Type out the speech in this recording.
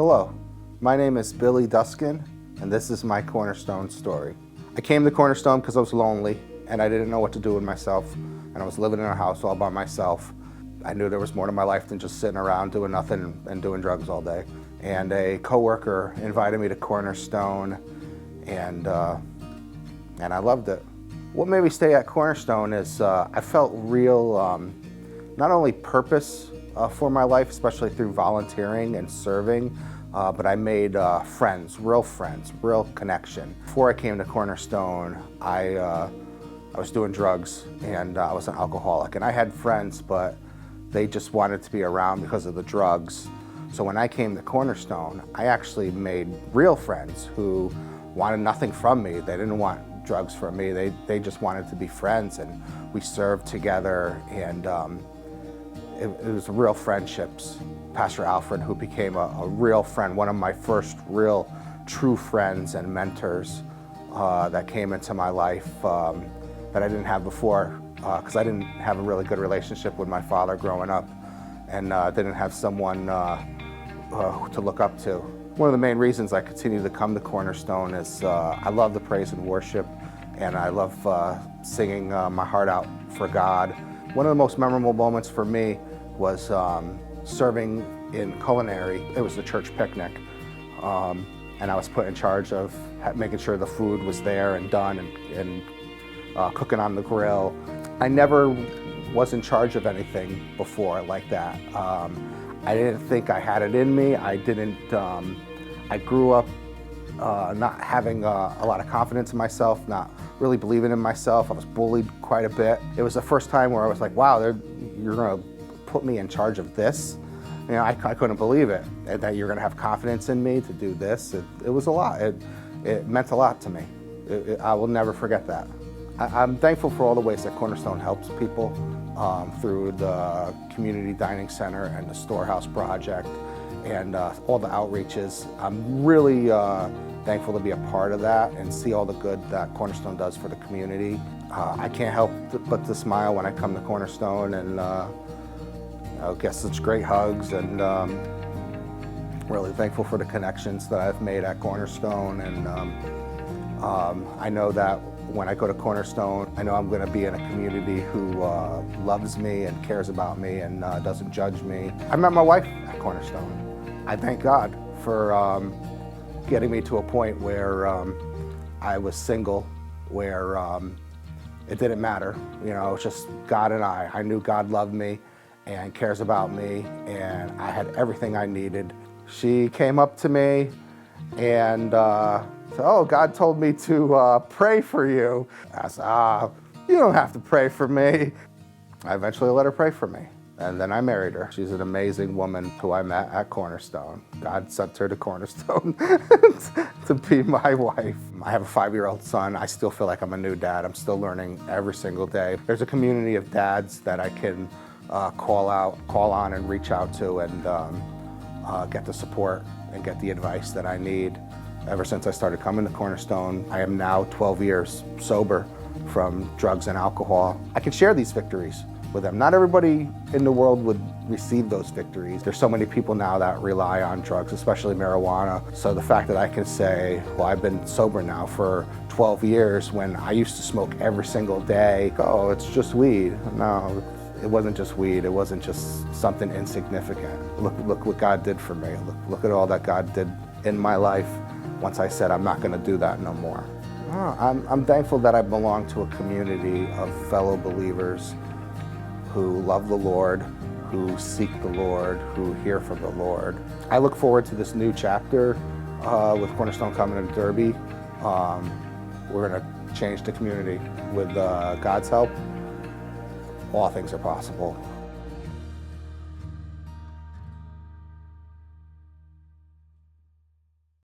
Hello, my name is Billy Duskin, and this is my Cornerstone story. I came to Cornerstone because I was lonely, and I didn't know what to do with myself, and I was living in a house all by myself. I knew there was more to my life than just sitting around doing nothing and doing drugs all day. And a coworker invited me to Cornerstone, and I loved it. What made me stay at Cornerstone is I felt real, not only purpose for my life, especially through volunteering and serving, but I made friends, real connection. Before I came to Cornerstone, I was doing drugs and I was an alcoholic. And I had friends, but they just wanted to be around because of the drugs. So when I came to Cornerstone, I actually made real friends who wanted nothing from me. They didn't want drugs from me. They just wanted to be friends, and we served together, and it was real friendships. Pastor Alfred, who became a real friend, one of my first real true friends and mentors that came into my life that I didn't have before, because I didn't have a really good relationship with my father growing up, and didn't have someone to look up to. One of the main reasons I continue to come to Cornerstone is I love the praise and worship, and I love singing my heart out for God. One of the most memorable moments for me was serving in culinary. It was the church picnic, and I was put in charge of making sure the food was there and done, and cooking on the grill. I never was in charge of anything before like that. I didn't think I had it in me. I grew up not having a lot of confidence in myself, not really believing in myself. I was bullied quite a bit. It was the first time where I was like, wow, you're gonna put me in charge of this? You know, I couldn't believe it, and that you're gonna have confidence in me to do this. It was a lot. It meant a lot to me. I will never forget that. I'm thankful for all the ways that Cornerstone helps people through the Community Dining Center and the Storehouse Project and all the outreaches. I'm really thankful to be a part of that and see all the good that Cornerstone does for the community. I can't help but to smile when I come to Cornerstone and get such great hugs, and really thankful for the connections that I've made at Cornerstone. And I know that when I go to Cornerstone, I know I'm going to be in a community who loves me and cares about me and doesn't judge me. I met my wife at Cornerstone. I thank God for getting me to a point where I was single, where it didn't matter. You know, it was just God and I. I knew God loved me and cares about me, and I had everything I needed. She came up to me and said, oh, God told me to pray for you. I said, you don't have to pray for me. I eventually let her pray for me, and then I married her. She's an amazing woman who I met at Cornerstone. God sent her to Cornerstone to be my wife. I have a 5-year-old son. I still feel like I'm a new dad. I'm still learning every single day. There's a community of dads that I can call on and reach out to, and get the support and get the advice that I need. Ever since I started coming to Cornerstone, I am now 12 years sober from drugs and alcohol. I can share these victories with them. Not everybody in the world would receive those victories. There's so many people now that rely on drugs, especially marijuana. So the fact that I can say, well, I've been sober now for 12 years when I used to smoke every single day. Oh, it's just weed. No, it wasn't just weed. It wasn't just something insignificant. Look what God did for me. Look at all that God did in my life once I said I'm not going to do that no more. I'm thankful that I belong to a community of fellow believers who love the Lord, who seek the Lord, who hear from the Lord. I look forward to this new chapter with Cornerstone coming to Derby. We're going to change the community with God's help. All things are possible.